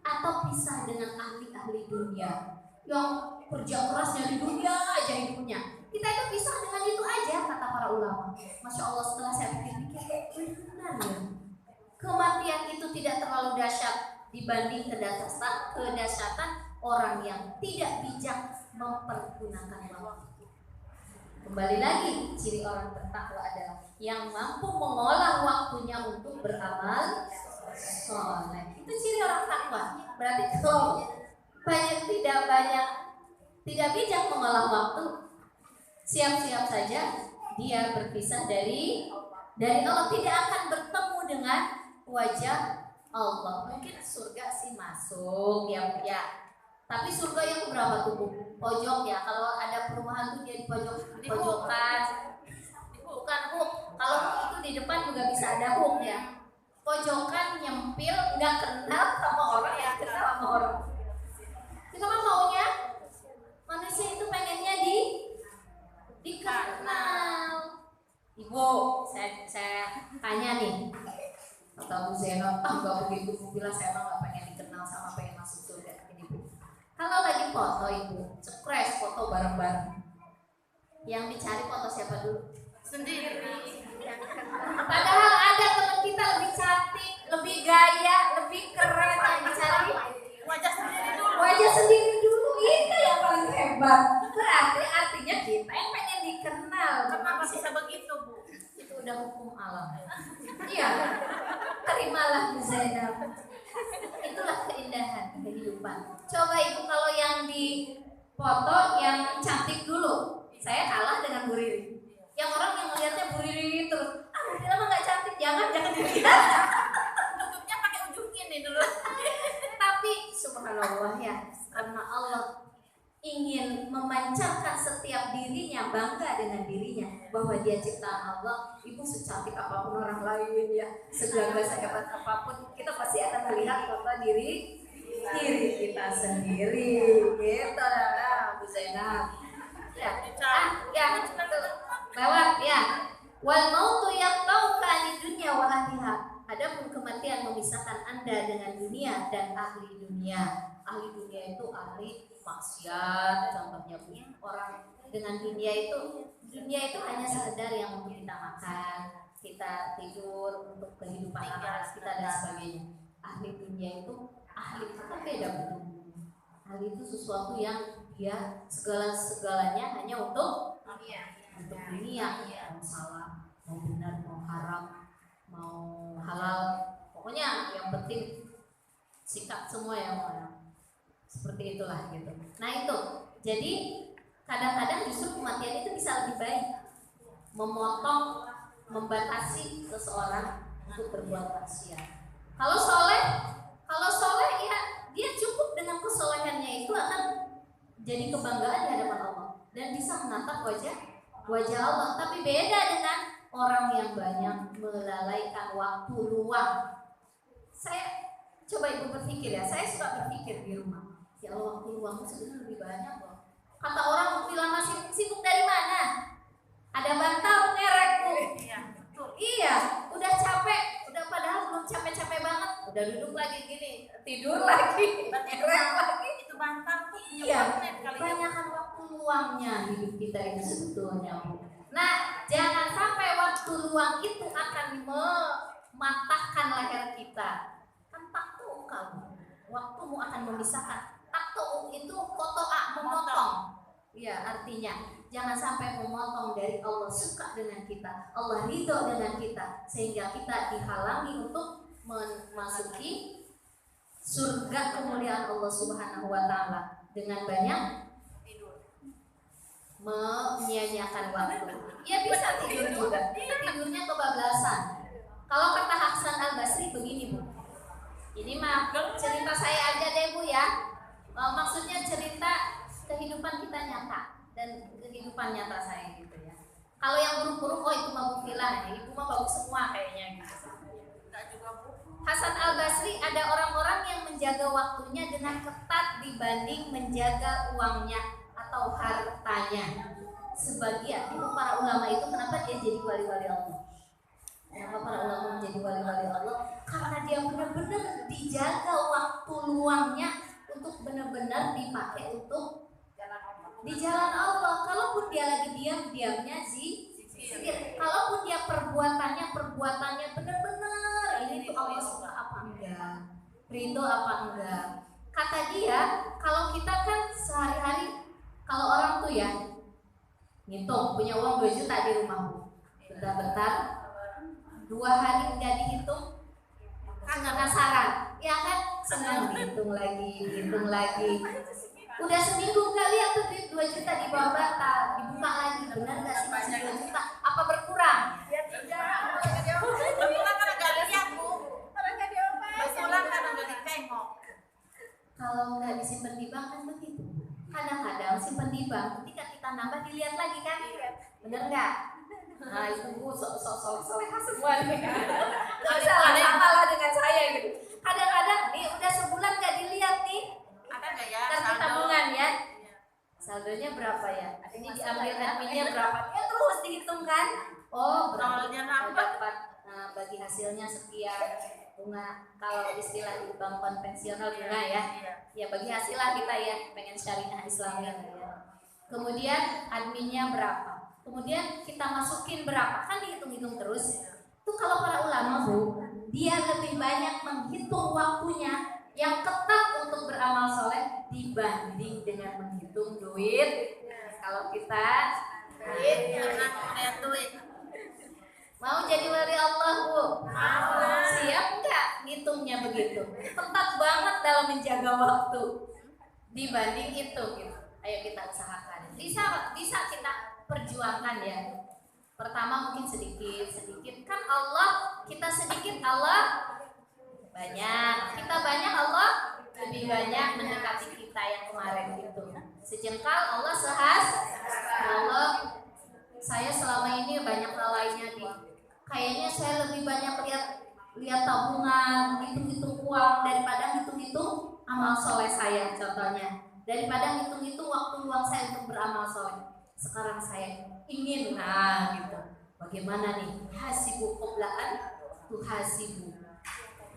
atau pisah dengan ahli-ahli dunia yang kerja keras dari dunia aja hidupnya. Kita itu pisah dengan itu aja, kata para ulama. Masya Allah, setelah saya pikir-pikir, benar ya. Kematian itu tidak terlalu dahsyat dibanding kedahsyatan orang yang tidak bijak mempergunakan waktu. Kembali lagi, ciri orang bertakwa adalah yang mampu mengolah waktunya untuk beramal soleh. Itu ciri orang takwa. Berarti kalau tidak bijak mengolah waktu, siap-siap saja dia berpisah dari Allah, tidak akan bertemu dengan wajah Allah. Mungkin surga sih masuk ya, tapi surga yang berapa tuh, pojok ya. Kalau ada perumahan tuh dia di pojokan, bukan hook. Kalau itu di depan juga bisa ada hook ya. Pojokan, nyempil, nggak kenal sama orang, ya kenal sama orang. Kita kan maunya manusia itu pengennya dikenal. Ibu, saya tanya nih, kata Bu Zainab, nggak begitu. Bu bilang saya nggak pengen dikenal, sama pengen masuk surga. Ini Bu, kalau lagi foto Ibu, cepres foto bareng-bareng, yang dicari foto siapa dulu? Sendiri. Padahal ada teman kita lebih cantik, lebih gaya, lebih keren, yang dicari wajah sendiri dulu. Itu yang paling hebat. Berarti artinya kita yang pengen dikenal. Kenapa bisa begitu, Bu? Itu udah hukum alam. Iya, terimalah Bu Zainab. Itulah keindahan kehidupan. Coba Ibu, kalau yang di foto yang cantik dulu, saya kalah dengan Bu Riri. Yang orang yang melihatnya Bu Riri terus, Bu Riri mah nggak cantik, jangan dilihat. Tutupnya pakai ujung ini dulu. Tapi subhanallah ya, karena Allah ingin memancarkan setiap dirinya, bangga dengan dirinya bahwa dia ciptaan Allah. Ibu secantik apapun orang lain ya, segala sehebat apapun, kita pasti akan melihat foto diri kita sendiri. Gitu lah Bu Zainab. Ya, lewat ya. Wal mautu yaqtauka di dunia wa ahliha. Adapun kematian memisahkan Anda dengan dunia dan ahli dunia. Ahli dunia itu ahli maksiat, contohnya punya orang dengan dunia itu hanya sekedar yang untuk kita makan, kita tidur, untuk kehidupan anak kita dan sebagainya. Ahli dunia itu kan beda betul. Ahli itu sesuatu yang dia segalanya hanya untuk dunia, mau salah, mau benar, mau haram, mau halal, pokoknya yang penting sikap semua yang seperti itulah gitu. Nah itu, jadi kadang-kadang justru kematian itu bisa lebih baik memotong, membatasi seseorang untuk berbuat maksiat. Kalau soleh ya dia cukup dengan kesolehannya itu akan jadi kebanggaan di hadapan Allah dan bisa menatap wajah Allah. Tapi beda dengan orang yang banyak melalaikan waktu luang. Saya coba Ibu berpikir ya, saya suka berpikir di rumah. Ya Allah, waktu luangku sebenarnya lebih banyak loh. Kata orang bilang masih sibuk dari mana? Ada bantal ngerek Bu. Iya, udah capek, udah padahal belum capek-capek banget, udah duduk lagi gini, tidur lagi, ngerek lagi. Itu bantal tuh. Iya, banyakkan waktu luangnya hidup kita itu sebetulnya Bu. Nah, jangan sampai waktu luang itu akan mematahkan leher kita. Kan taktu kamu, waktumu akan memisahkan. Taktu itu memotong. Ya, artinya jangan sampai memotong dari Allah suka dengan kita, Allah ridho dengan kita, sehingga kita dihalangi untuk memasuki surga kemuliaan Allah Subhanahu wa taala dengan banyak menyia-nyiakan waktu. Ya bisa tidur juga, tidurnya kebablasan. Kalau kata Hasan Al-Basri begini Bu, ini mah cerita saya aja deh Bu ya. Maksudnya cerita kehidupan kita nyata dan kehidupan nyata saya gitu ya. Kalau yang buruk-buruk, oh itu mah Bu Vila, ibu mah bagus semua kayaknya gitu. Enggak juga, Bu. Hasan Al-Basri, ada orang-orang yang menjaga waktunya dengan ketat dibanding menjaga uangnya atau hartanya. Sebagian itu para ulama itu kenapa dia jadi wali-wali Allah? Kenapa para ulama menjadi wali-wali Allah? Karena dia benar-benar dijaga waktu luangnya untuk benar-benar dipakai untuk di jalan Allah. Kalaupun dia lagi diamnya zikir. Kalaupun dia perbuatannya benar-benar ini tuh Allah suka apa enggak, ridho apa enggak. Kata dia, kalau kita kan sehari-hari, kalau orang tuh ya ngitung punya uang 2 juta di rumahmu, bentar-bentar 2 hari enggak dihitung kan penasaran, ya kan? Senang dihitung lagi. Udah seminggu enggak lihat tuh duit 2 juta di bawah bantal, dibuka lagi, benar enggak sih masih 2 juta? Apa berkurang? Ya tidak. Berpulang karena enggak lihat, Bu. Karena enggak diobat. Berpulang karena enggak ditengok. Kalau nggak disimpan di bank kan begitu. Kadang-kadang simpan di bank, ketika kita nambah dilihat lagi kan, bener nggak? Nah itu Bu sok soleha semua nih. Nggak salah dengan saya gitu. Kadang-kadang nih udah sebulan nggak dilihat nih, Ada enggak ya? kartu saldo? tabungan ya. Saldonya berapa ya? Ini diambil adminnya berapa? Ya terus dihitung kan? Oh berarti Nolnya nambah. dapat bagi hasilnya sekian bunga. Kalau istilah di bank konvensional bunga ya. Ya bagi hasil lah kita ya, pengen syariah Islami ya. Kemudian adminnya berapa? Kemudian kita masukin berapa? Kan dihitung-hitung terus. Itu kalau para ulama Bu, dia lebih banyak menghitung waktunya yang ketat untuk beramal soleh dibanding dengan menghitung duit. Kalau kita Lihat duit. mau jadi wali Allah Bu, Mau. siap nggak ngitungnya begitu? Ketat banget dalam menjaga waktu dibanding itu gitu. Ayo kita usahakan. Bisa kita perjuangkan ya. Pertama mungkin sedikit kan Allah, kita sedikit Allah banyak, kita banyak Allah lebih banyak mendekati kita yang kemarin itu. Sejengkal Allah Allah. Saya selama ini banyak lalainya nih. Kayaknya saya lebih banyak lihat tabungan, hitung-hitung uang daripada hitung-hitung amal soleh saya contohnya. Daripada hitung-hitung waktu luang saya untuk beramal soleh. Sekarang saya ingin gitu. Bagaimana nih? Hasibu qoblaan tuhasibu.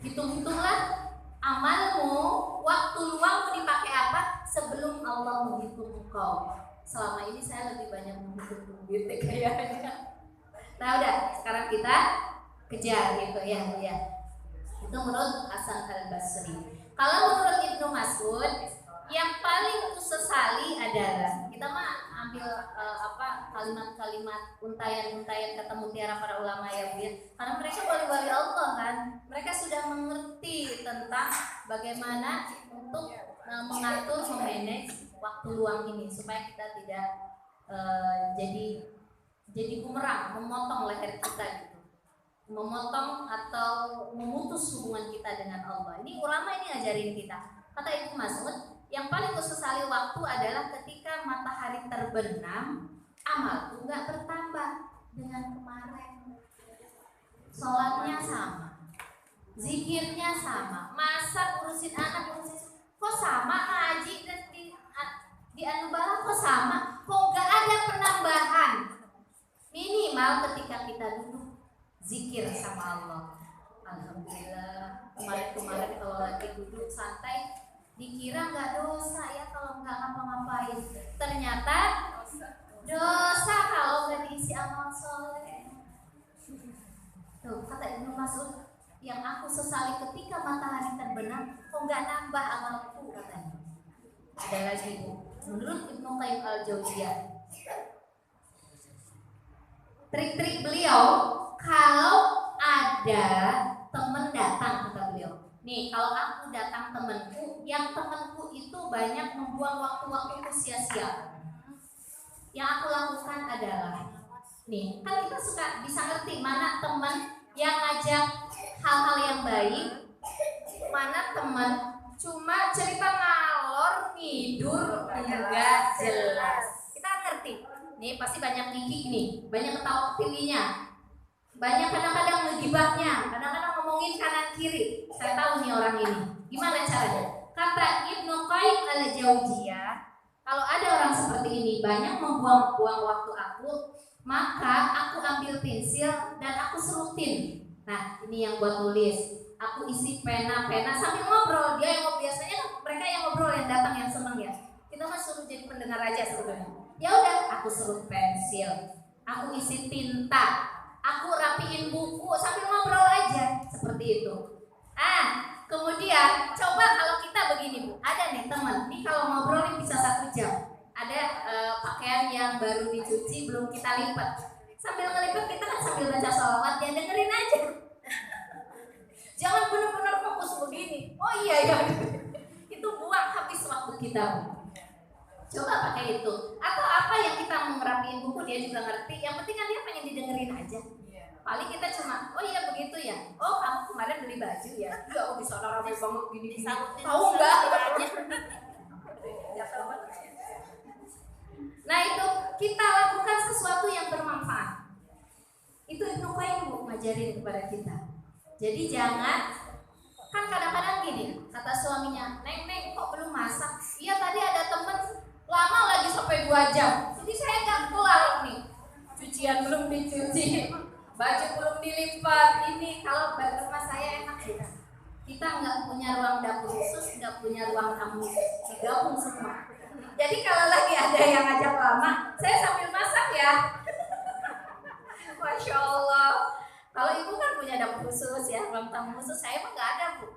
Hitung-hitunglah amalmu, waktu luangmu dipakai apa sebelum Allah menghitung engkau. Selama ini saya lebih banyak menghitung duit kayaknya. Nah udah, sekarang kita kejar gitu ya. Itu menurut Hasan Al-Basri. Kalau menurut Ibnu Mas'ud, yang paling sesali adalah kita mah ambil kalimat-kalimat untayan-untayan kata mutiara para ulama ya Bu ya. Karena mereka wali-wali Allah kan. Mereka sudah mengerti tentang bagaimana untuk mengatur, memanage waktu luang ini supaya kita tidak jadi bumerang, memotong leher kita gitu, memotong atau memutus hubungan kita dengan Allah. Ini ulama ini ngajarin kita. Kata Ibnu Mas'ud, yang paling kusesali waktu adalah ketika matahari terbenam, amalku nggak bertambah dengan kemarin. Sholatnya sama, zikirnya sama, masak, urusin anak, kok sama, ngaji dan di anubala kok sama, kok nggak ada penambahan. Minimal ketika kita duduk zikir sama Allah. Alhamdulillah, kemarin kalau lagi duduk santai dikira nggak dosa ya kalau nggak ngapa-ngapain. Ternyata dosa kalau nggak diisi amal soleh. Tuh kata Ibnu Mas'ud, yang aku sesali ketika matahari terbenam, kok nggak nambah amalku katanya. Ada lagi menurut Ibnu Qayyim Al-Jauziyah, trik-trik beliau kalau ada teman datang kata beliau. Nih kalau aku datang temanku, yang temanku itu banyak membuang waktu-waktu itu sia-sia. Yang aku lakukan adalah, nih kan kita suka bisa ngerti mana teman yang ngajak hal-hal yang baik, mana teman cuma cerita ngalor ngidur enggak jelas. Kita ngerti. nih pasti banyak gigih nih, banyak ketawa ketiwinya, banyak kadang-kadang ngegibahnya, kadang-kadang ngomongin kanan kiri. Saya tahu nih orang ini. Gimana caranya? Kata Ibnu Qayyim al-Jauziyah, kalau ada orang seperti ini banyak membuang-buang waktu aku, maka aku ambil pensil dan aku serutin. Nah, ini yang buat nulis. Aku isi pena sambil ngobrol. Dia yang ngobrol, biasanya mereka yang ngobrol yang datang yang seneng ya. Kita mah suruh jadi pendengar aja sebetulnya. Ya udah, aku serut pensil, aku isi tinta, aku rapiin buku sambil ngobrol aja seperti itu. Kemudian coba kalau kita begini Bu, ada nih teman, nih kalau ngobrol bisa 1 jam. Ada pakaian yang baru dicuci belum kita lipat. Sambil ngelipat kita kan sambil baca sholawat, ya dengerin aja. Jangan benar-benar fokus begini. Oh iya ya, itu buang habis waktu kita Bu. Coba pakai itu. Atau apa yang kita mau ngerapiin buku dia juga ngerti. Yang penting kan dia pengen didengerin aja. Paling kita cuma, oh iya begitu ya. Oh kamu kemarin beli baju ya. Enggak, oh bisa ramai banget gini. Tahu enggak? Nah itu kita lakukan sesuatu yang bermanfaat. Itu Ibnu Qayyim Bu ngajarin kepada kita. Jadi jangan, kan kadang-kadang gini, kata suaminya, Neng kok belum masak? Iya tadi ada temen lama lagi sampai 2 jam. Jadi saya nggak kelar nih. Cucian belum dicuci, baju belum dilipat. Ini kalau rumah saya enak ya. Kita nggak punya ruang dapur khusus, nggak punya ruang tamu, digabung semua. Jadi kalau lagi ada yang ngajak lama, saya sambil masak ya. Masya Allah. Kalau ibu kan punya dapur khusus ya, ruang tamu khusus. Saya mah nggak ada Bu.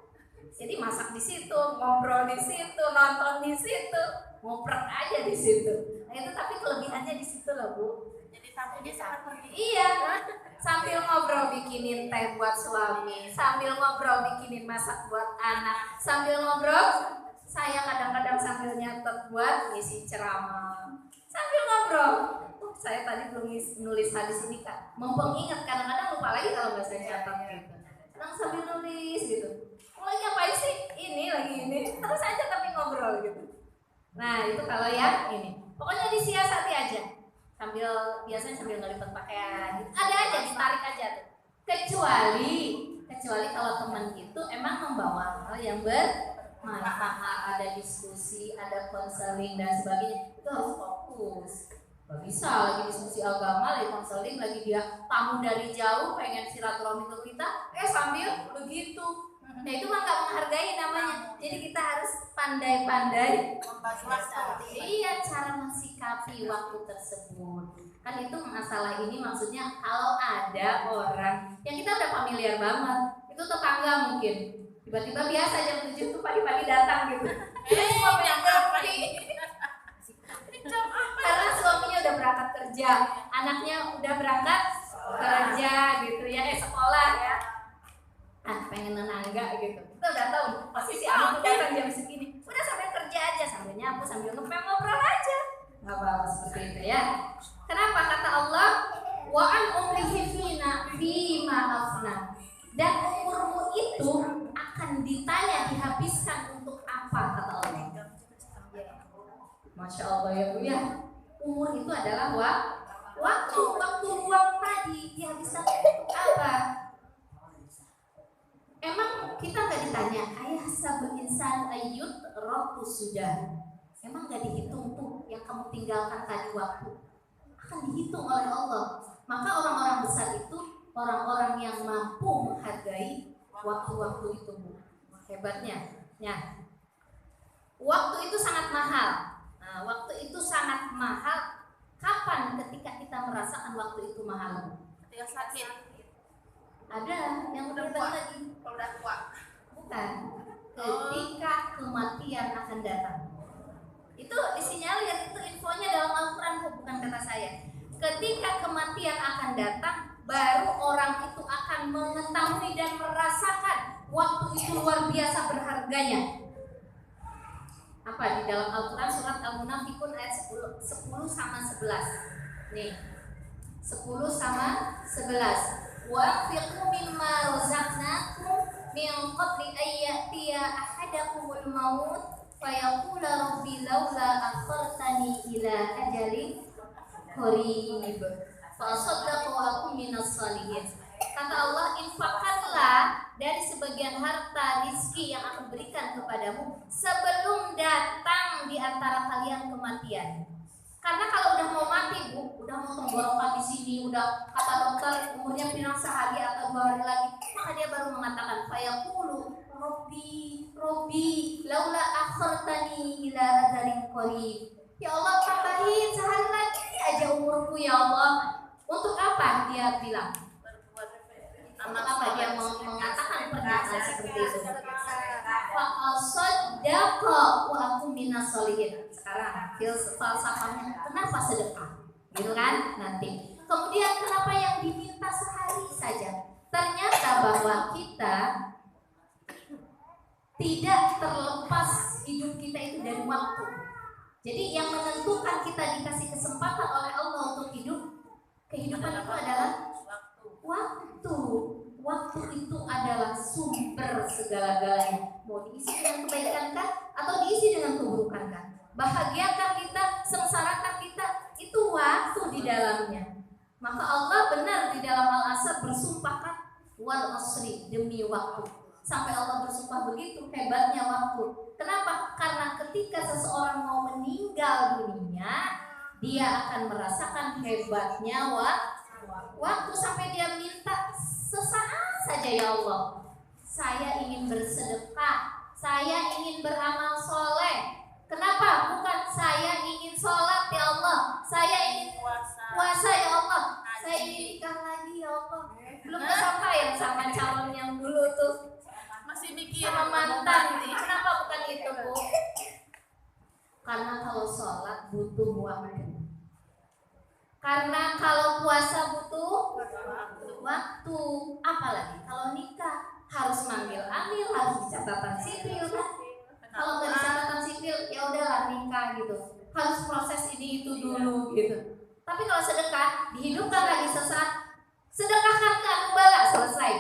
Jadi masak di situ, ngobrol di situ, nonton di situ, ngoprek aja di situ. Nah itu tapi kelebihannya di situ loh Bu. Jadi tamunya sangat pergi. Iya, sambil ngobrol bikinin teh buat suami, sambil ngobrol bikinin masak buat anak, sambil ngobrol saya kadang-kadang sambil nyatet buat ngisi ceramah, sambil ngobrol. Saya tadi belum nulis hadis ini Kak, mumpung ingat kadang-kadang lupa lagi kalau nggak saya catat gitu. Kadang sambil nulis gitu. Lagi ngapain sih? Ini lagi ini. Terus aja tapi ngobrol gitu. Nah itu kalau yang ini. Pokoknya disiasati aja. Biasanya sambil ngelipet pakaian. Ada aja, ditarik aja tuh. Kecuali kalau teman itu emang membawa hal yang bermanfaat, ada diskusi, ada konseling dan sebagainya. Itu harus fokus. Gak bisa lagi diskusi agama, lagi konseling, lagi dia tamu dari jauh pengen silaturahmi ke kita, sambil begitu. Nah itu mah gak menghargai namanya. Jadi kita harus pandai-pandai Membagi waktu. Iya, cara mensikapi waktu tersebut. Kan itu masalah ini maksudnya kalau ada orang yang kita udah familiar banget, itu tetangga mungkin, tiba-tiba biasa jam 7 tuh pagi-pagi datang gitu. Semua pengen ngerti. Karena suaminya udah berangkat kerja, anaknya udah berangkat kerja gitu ya, sekolah ya. Pengen nenangga gitu. Kita udah tahu pasti si anak tuh datang jam segini. Udah sambil kerja aja, sambil nyapu, sambil ngepel, ngobrol aja. Gak apa-apa seperti itu ya. Kenapa kata Allah? Wa an umrihi fima afna. Dan umurmu itu akan ditanya, dihabiskan untuk apa kata Allah. Masya Allah ya Bu ya. Umur itu adalah waktu ruang tadi dihabiskan untuk apa? Emang kita nggak ditanya, ayah sabun insan ayut roku sudah. Emang nggak dihitung tuh yang kamu tinggalkan tadi waktu? Akan dihitung oleh Allah. Maka orang-orang besar itu orang-orang yang mampu menghargai waktu-waktu itu Bu. Hebatnya. Ya. Waktu itu sangat mahal. Nah, waktu itu sangat mahal. Kapan ketika kita merasakan waktu itu mahal? Ketika sakit. Ada yang udah lagi. Kalau udah tua. Bukan. Ketika kematian akan datang. Itu disinyalir, itu infonya dalam Al-Quran, bukan kata saya. Ketika kematian akan datang, baru orang itu akan mengetahui dan merasakan waktu itu luar biasa berharganya. Apa di dalam Al-Quran surat Al-Munafikun ayat 10 sama 11. Nih. 10 sama 11. Wa anfiqu mimma razaqnakum min qabli an ya'tiya ahadakumul maut fa yaqula rabbi laula akhartani ila ajalin qarib. Fa saddaqa wa akum minas shalihin. Kata Allah, infakkanlah dari sebagian harta rizki yang aku berikan kepadamu sebelum datang di antara kalian kematian. Karena kalau udah mau mati, Bu, udah mau tenggorokan di sini, udah kata dokter umurnya pinang sehari atau 2 hari lagi, maka dia baru mengatakan fayaqulu Robbi laula akhartani ila ajalin qarib. Ya Allah, tambahin sehari lagi aja umurku ya Allah. Untuk apa dia bilang? Untuk apa dia mau mengatakan pernyataan seperti itu? Fa asaddaqa wa akum minas sholihin. Sekarang falsafahnya, kenapa sedekah? Gitu kan? Nanti. Kemudian kenapa yang diminta sehari saja? Ternyata bahwa kita tidak terlepas hidup kita itu dari waktu. Jadi yang menentukan kita dikasih kesempatan oleh Allah untuk hidup, kehidupan itu adalah waktu. Waktu itu adalah sumber segala-galanya. Mau diisi dengan kebaikan kah? Atau diisi dengan keburukan kah? Bahagiakah kita? Sengsarakan kita? Itu waktu di dalamnya. Maka Allah benar di dalam Al-Asr bersumpah kan, wal asri, demi waktu. Sampai Allah bersumpah begitu hebatnya waktu. Kenapa? Karena ketika seseorang mau meninggal dunia, dia akan merasakan hebatnya waktu sampai dia minta sesaat saja, ya Allah, saya ingin bersedekah, saya ingin beramal soleh. Kenapa? Bukan saya ingin sholat ya Allah, saya ingin puasa ya Allah, saya ingin nikah lagi ya Allah. Belum kesampaian sama calon yang dulu tuh, masih mikir sama mantan. Kenapa bukan itu, Bu? Karena kalau sholat butuh waktu. Karena kalau puasa butuh waktu. Apalagi kalau nikah harus manggil-manggil, harus dicatatan sipil kan? Kalau nggak dicatatan sipil, ya udahlah nikah gitu. Harus proses ini itu dulu gitu. Tapi kalau sedekah, dihidupkan lagi sesaat, sedekahkan ke Anubala, selesai.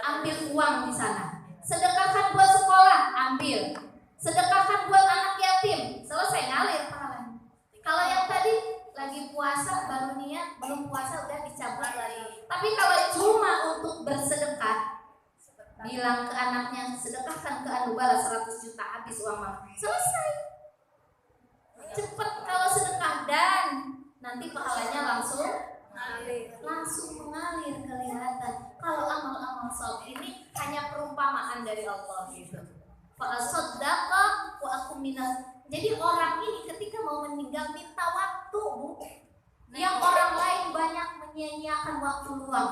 Ambil uang di sana. Sedekahkan buat sekolah, ambil. Sedekahkan buat anak yatim, selesai, ngalir pahalanya. Kalau yang tadi lagi puasa baru niat, belum puasa udah dicabut lagi. Tapi kalau cuma untuk bersedekah, bilang ke anaknya sedekahkan ke Anubala 100 juta, habis uang mama, selesai. Cepat kalau sedekah, dan nanti pahalanya langsung mengalir, kelihatan. Kalau amal-amal saleh ini hanya perumpamaan dari Allah gitu. Fa saddaqa wa akum minas. Jadi orang ini ketika mau meninggal minta waktu, Bu. Yang orang lain banyak menyia-nyiakan waktu luang.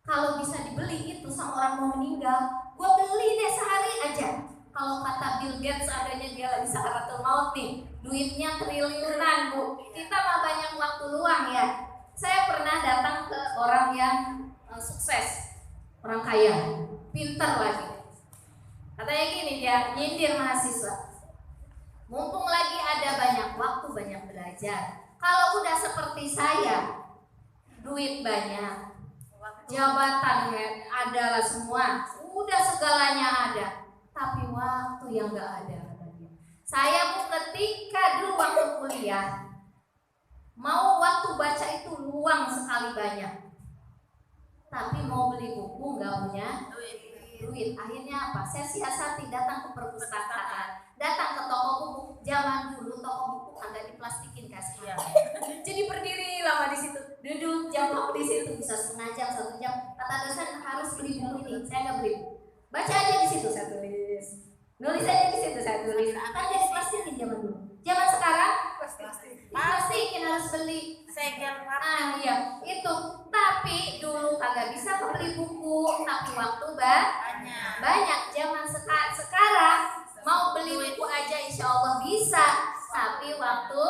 Kalau bisa dibeli itu sama orang mau meninggal, gue beli deh sehari aja. Kalau kata Bill Gates adanya dia lagi sakaratul maut nih, duitnya triliunan, Bu. Kita mah banyak waktu luang ya. Saya pernah datang ke orang yang sukses, orang kaya, pintar lagi. Katanya gini, dia nyindir mahasiswa. Mumpung lagi ada banyak waktu, banyak belajar. Kalau udah seperti saya, duit banyak, jabatan adalah semua, udah segalanya ada, tapi waktu yang gak ada. Saya pun ketika dulu waktu kuliah, mau waktu baca itu luang sekali banyak, tapi mau beli buku gak punya duit. Akhirnya apa? Saya siasati datang ke perpustakaan, datang ke toko buku. Zaman dulu toko buku agak diplastikin kasih. Jadi berdiri lama di situ, duduk jam di situ bisa setengah jam, 1 jam. Kata dosen harus beli buku ini, saya nggak beli. Baca aja di situ saya tulis, nulis aja di situ saya tulis. Kan jadi plastikin zaman dulu. Zaman sekarang plastikin harus beli. Segel Iya itu. Tapi dulu kagak bisa beli buku, tapi waktu banyak. Zaman sekarang mau beli buku aja insya Allah bisa, tapi waktu,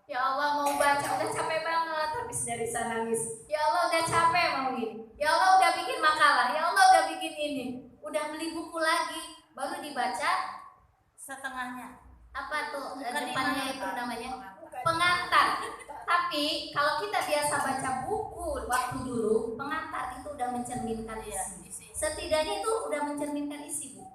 ya Allah mau baca udah capek banget, habis dari sana nangis. Ya Allah udah capek mau gini, ya Allah udah bikin makalah, ya Allah udah bikin ini, udah beli buku lagi, baru dibaca setengahnya. Apa tuh depannya itu namanya pengantar. Tapi kalau kita biasa baca buku waktu dulu, pengantar itu udah mencerminkan isi. Setidaknya itu udah mencerminkan isi, Bu.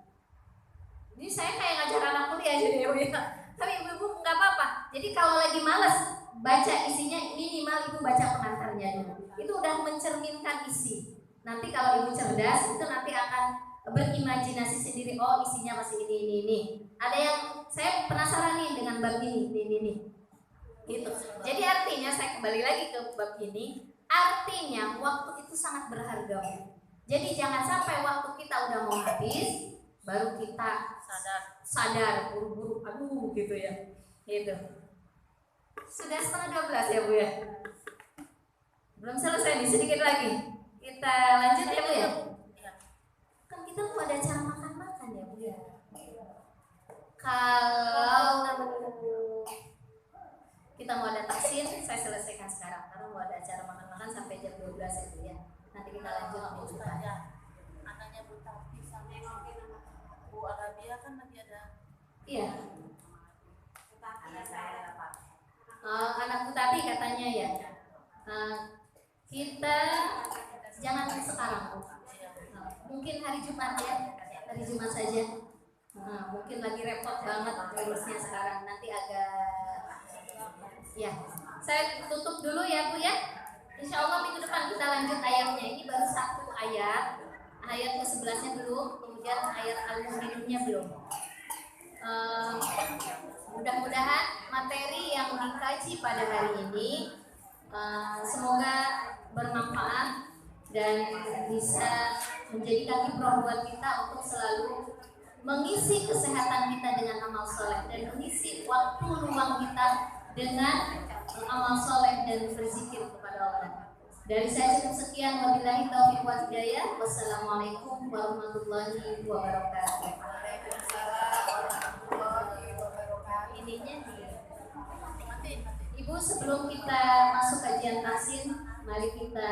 Jadi saya kayak ngajar anak kuliah jadi ya. Tapi ibu-ibu nggak apa-apa. Jadi kalau lagi males baca isinya, minimal ibu baca pengantarnya dulu. Itu udah mencerminkan isi. Nanti kalau ibu cerdas itu nanti akan berimajinasi sendiri. Oh isinya masih ini. Ada yang saya penasaran nih dengan bab ini. Gitu. Jadi artinya saya kembali lagi ke bab ini. Artinya waktu itu sangat berharga. Jadi jangan sampai waktu kita udah mau habis baru kita sadar buru-buru, aduh gitu ya. Gitu. Sudah 11:30 ya Bu ya. Belum selesai nih, sedikit lagi. Kita lanjut ya Bu ya. Kan kita mau ada acara makan-makan ya Bu ya. Kalau kita mau ada taksin, saya selesaikan sekarang karena mau ada acara makan-makan sampai jam 12 itu ya. Nanti kita lanjut minggu depan. Anaknya Bu Tati sama Bu Arabia kan lagi ada. Iya. Anak saya apa? Anak Bu Tati katanya ya. Kita jangan sekarang Bu. Mungkin hari Jumat ya. Hari Jumat saja. Mungkin lagi repot banget urusnya sekarang. Nanti agak ya, saya tutup dulu ya Bu ya. Insya Allah minggu depan kita lanjut ayatnya. Ini baru satu ayat. Ayat ke-11-nya belum, kemudian ayat Al-Mu'minunnya belum. Mudah-mudahan materi yang dikaji pada hari ini semoga bermanfaat dan bisa menjadi kaki pro buat kita untuk selalu mengisi kesehatan kita dengan amal soleh dan mengisi waktu luang kita dengan amal soleh dan berzikir kepada Allah. Dari saya cukup sekian, wabillahi taufiq wal hidayah. Wassalamualaikum warahmatullahi wabarakatuh. Ininya Ibu, sebelum kita masuk kajian tahsin, mari kita